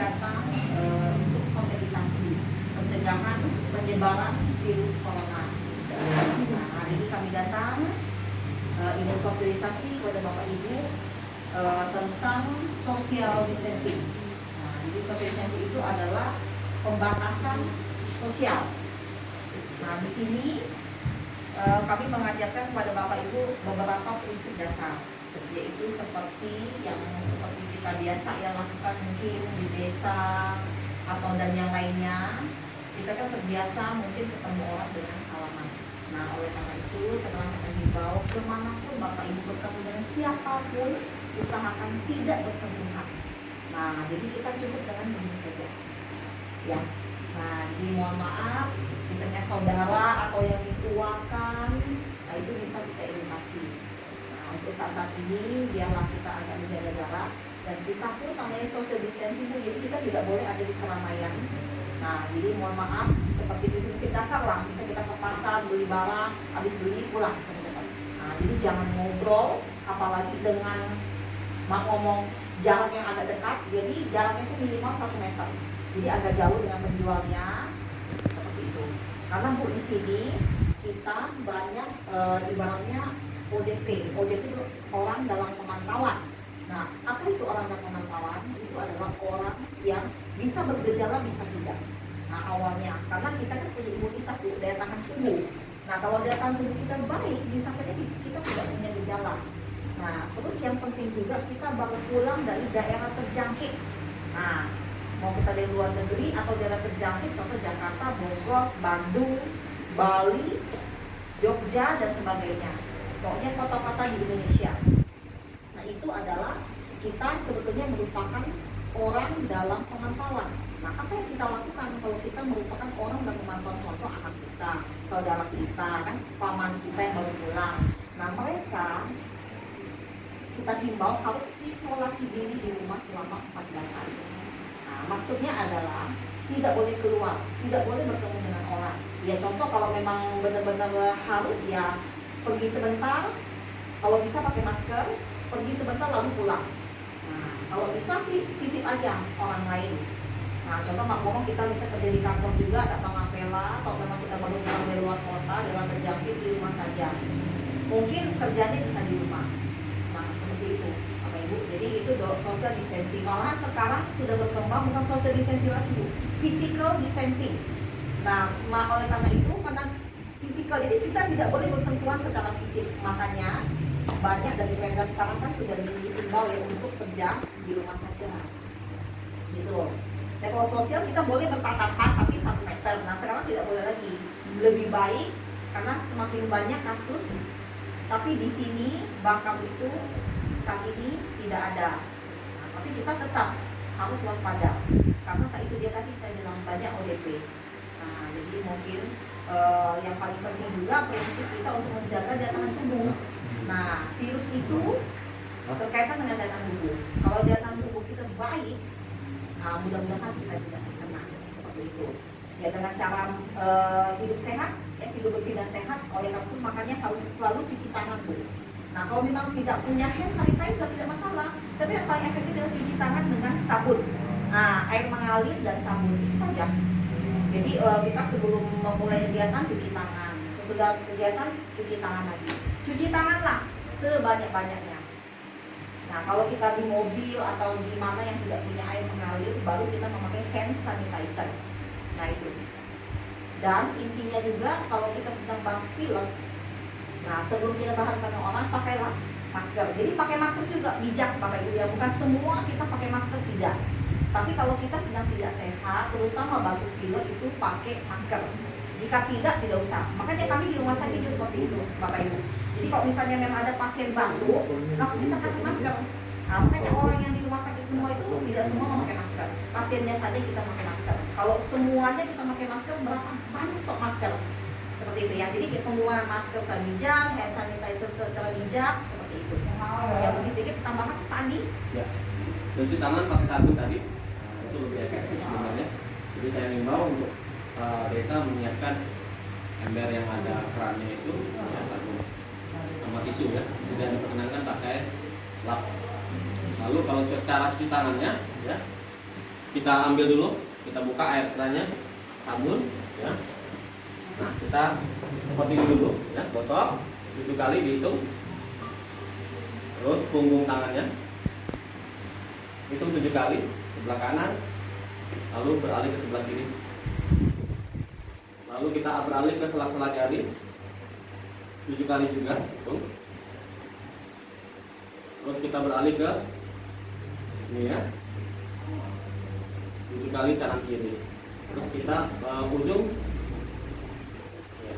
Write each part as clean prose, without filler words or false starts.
datang untuk sosialisasi pencegahan penyebaran virus corona. Nah, hari ini kami datang ingin sosialisasi kepada Bapak Ibu tentang social distancing. Nah, jadi social distancing itu adalah pembatasan sosial. Nah, di sini kami mengajarkan kepada Bapak Ibu beberapa prinsip dasar, yaitu seperti kita biasa lakukan mungkin di desa atau dan yang lainnya. Kita kan terbiasa mungkin ketemu orang dengan salaman. Nah, oleh karena itu sekarang kita himbau kemanapun Bapak Ibu bertemu dengan siapapun, usahakan tidak bersentuhan. Nah, jadi kita cukup dengan begini saja. Ya. Nah, jadi mohon maaf, misalnya saudara atau yang dituakan, nah itu bisa kita edukasi. Nah, untuk saat ini biarlah kita agak menjaga jarak, dan kita pun namanya social distancing, jadi kita tidak boleh ada di keramaian. Nah, jadi mohon maaf, seperti prinsip dasar lah, bisa kita ke pasar beli barang, habis beli pulang cepat-cepat. Nah, jadi jangan ngobrol, apalagi dengan ngomong jarak yang agak dekat, jadi jaraknya itu minimal 1 meter. Jadi agak jauh dengan penjualnya, seperti itu. Karena Bu di sini kita banyak ibaratnya ODP. ODP itu orang dalam pemantauan. Nah, apa itu orang dalam pemantauan? Itu adalah orang yang bisa bergejala, bisa tidak. Nah, awalnya karena kita kan punya imunitas, daya tahan tubuh. Nah, kalau daya tahan tubuh kita baik, bisa saja kita tidak punya gejala. Nah, terus yang penting juga kita baru pulang dari daerah terjangkit. Nah, mau kita dari luar negeri atau daerah terjangkit, contoh Jakarta, Bogor, Bandung, Bali, Jogja, dan sebagainya. Pokoknya kota-kota di Indonesia. Nah, itu adalah kita sebetulnya merupakan orang dalam pemantauan. Nah, apa yang kita lakukan kalau kita merupakan orang dalam pemantauan? Contoh anak kita, saudara kita, kan paman kita yang baru pulang. Nah, mereka kita himbau harus isolasi diri di rumah selama 14 hari. Nah, maksudnya adalah tidak boleh keluar, tidak boleh bertemu dengan orang. Ya contoh kalau memang benar-benar harus ya pergi sebentar, kalau bisa pakai masker, pergi sebentar lalu pulang. Nah, kalau bisa sih titip aja orang lain. Nah, contoh ngomong kita bisa kerja di kantor juga, datang ngapela, atau memang kita baru pulang dari luar kota, dalam terjangkit di rumah saja. Mungkin kerjanya bisa di rumah. Nah, seperti itu, Bapak Ibu. Jadi itu social distancing. Malah sekarang sudah berkembang bukan social distancing lagi, Bu, physical distancing. Nah, oleh karena itu, karena physical, jadi kita tidak boleh bersentuhan secara fisik. Makanya banyak dari mereka sekarang kan sudah diimbau ya untuk kerja di rumah saja. Gitu. Dan kalau sosial kita boleh bertatapan tapi 1 meter. Nah, sekarang tidak boleh lagi. Lebih baik karena semakin banyak kasus. Tapi di sini Bangka itu saat ini tidak ada. Nah, tapi kita tetap harus waspada. Karena itu dia tadi saya bilang banyak ODP. Nah, jadi mungkin yang paling penting juga prinsip kita untuk menjaga daya tahan tubuh. Nah, virus itu berkaitan dengan daya tahan tubuh. Kalau daya tahan tubuh kita baik, nah mudah-mudahan kita tidak terkena seperti itu. Ya dengan cara hidup sehat, hidup bersih dan sehat. Oleh karena itu makanya harus selalu cuci tangan dulu. Nah, kalau memang tidak punya hand sanitizer tidak masalah. Tapi yang paling efektif adalah cuci tangan dengan sabun. Nah, air mengalir dan sabun itu saja. Jadi kita sebelum memulai kegiatan cuci tangan, sesudah kegiatan cuci tangan lagi. Cuci tanganlah sebanyak-banyaknya. Nah, kalau kita di mobil atau di mana yang tidak punya air mengalir, baru kita memakai hand sanitizer. Nah, itu. Dan intinya juga kalau kita sedang batuk pilek, nah sebelum kita bahan dengan orang, pakailah masker. Jadi pakai masker juga bijak Bapak Ibu ya, bukan semua kita pakai masker, tidak. Tapi kalau kita sedang tidak sehat, terutama batuk pilek itu pakai masker. Jika tidak usah. Makanya kami di rumah sakit juga seperti itu Bapak Ibu. Jadi kalau misalnya memang ada pasien batuk, langsung kita kasih masker. Nah, makanya orang yang di rumah sakit semua itu tidak semua memakai masker. Pasiennya saja kita pakai masker. Kalau semuanya kita pakai masker, berapa banyak stok masker? Seperti itu ya. Jadi penggunaan masker secara bijak, hand sanitizer secara bijak, seperti itu. Ya, mungkin sedikit tambahan Pak Andi. Ya. Cuci tangan pakai sabun tadi, itu lebih efektif sebenarnya. Jadi saya himbau untuk desa menyiapkan ember yang ada kerannya itu ya, sabun sama tisu ya. Tidak diperkenankan pakai lap. Lalu kalau cara cuci tangannya ya, kita ambil dulu, kita buka air kerannya, sabun, ya. Nah, kita seperti ini dulu, ya, gosok 7 kali dihitung. Terus punggung tangannya hitung 7 kali, sebelah kanan, lalu beralih ke sebelah kiri. Lalu kita beralih ke sela-sela jari 7 kali juga, hitung. Terus kita beralih ke ini ya, 7 kali kanan kiri. Terus kita ujung ya,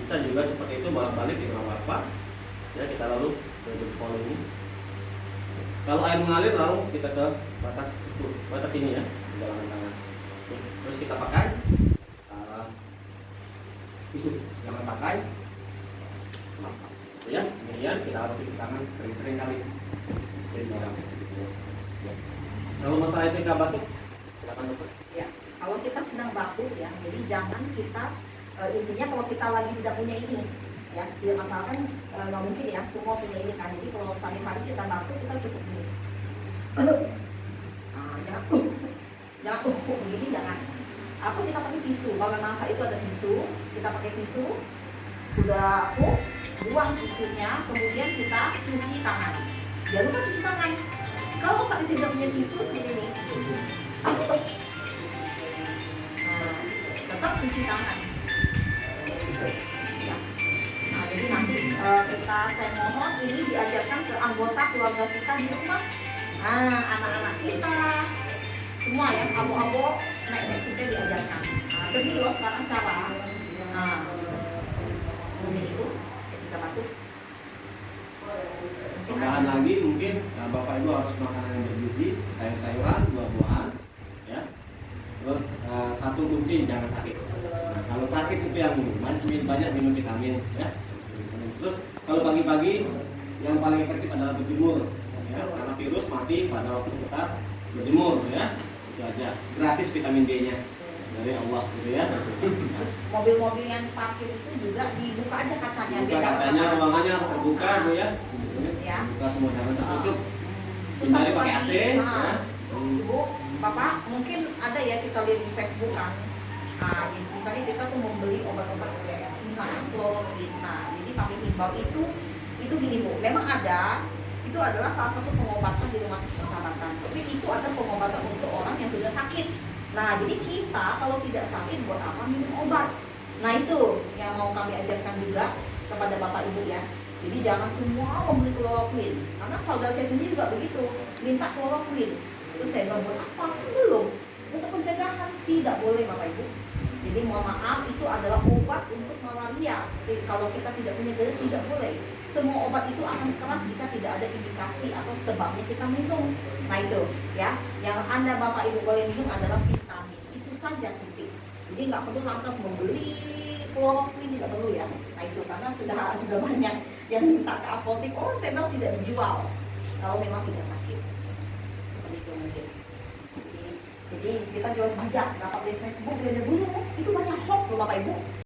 bisa juga seperti itu, bolak-balik di apa ya, kita lalu ke jempol ini. Kalau air mengalir lalu kita ke batas ini ya, di dalam tangan. Terus kita pakai tisu, jangan pakai ya. Kemudian kita harus cuci tangan sering-sering kali. Kalau masalah etika batuk, silakan dokter. Ya, kalau kita sedang batuk ya, jadi jangan kita intinya kalau kita lagi tidak punya ini ya, tidak masalah kan nggak mungkin ya semua punya ini kan. Jadi kalau sehari-hari kita batuk kita cukup ini. Jangan begini, jangan. Apa kita pakai tisu? Kalau memang saat itu ada tisu, kita pakai tisu. Udah buang tisunya, kemudian kita cuci tangan. Jangan lupa cuci tangan. Kalau saat itu tidak punya tisu seperti ini, tetap cuci tangan. Ya. Nah, jadi nanti saya mohon ini diajarkan ke anggota keluarga kita di rumah, anak-anak kita, semua ya, abo-abo, nenek kita diajarkan. Jadi loh sekarang cara. Kemudian itu ketika batuk. Tambahan lagi mungkin Bapak Ibu harus makanan yang bergizi, sayur-sayuran, buah-buahan, ya. Terus satu kunci jangan sakit. Nah, kalau sakit itu yang banyak minum vitamin, ya. Terus kalau pagi-pagi yang paling efektif adalah berjemur, ya. Karena virus mati pada waktu kita berjemur, ya. Itu aja. Gratis vitamin D-nya dari Allah, gitu ya. Terus mobil-mobil yang diparkir itu juga dibuka aja kacanya. Buka kacanya, ruangannya harus terbuka, Bu ya. Ya. Buka semua, jangan tertutup. Terus Hindari satu pakai lagi, AC, ya. Ibu, Bapak, mungkin ada ya kita lihat di Facebook kan. Nah, jadi misalnya kita tuh membeli obat-obat kayak klorin. Nah, jadi kami himbau itu gini Bu, memang ada, itu adalah salah satu pengobatan di rumah sakit persahabatan. Tapi itu ada pengobatan untuk orang yang sudah sakit. Nah, jadi kita kalau tidak sakit buat apa minum obat? Nah, itu yang mau kami ajarkan juga kepada Bapak Ibu ya. Jadi jangan semua membeli kloroquine, karena saudara saya sendiri juga begitu, minta kloroquine. Terus saya bilang buat apa? Belum. Untuk pencegahan tidak boleh Bapak Ibu. Jadi mohon maaf, itu adalah obat untuk malaria. Kalau kita tidak punya gejala tidak boleh. Semua obat itu akan keras jika tidak ada indikasi atau sebabnya kita minum. Nah itu ya, yang Anda Bapak Ibu boleh minum adalah vitamin. Itu saja titik. Jadi nggak perlu lantas membeli kloroquine, tidak perlu ya. Nah itu karena sudah banyak yang minta ke apotek. Oh saya bilang tidak dijual kalau memang tidak sakit. Seperti itu mungkin. Jadi kita jual bijak, dapat di Facebook dia bunuh itu banyak hoax loh Bapak Ibu.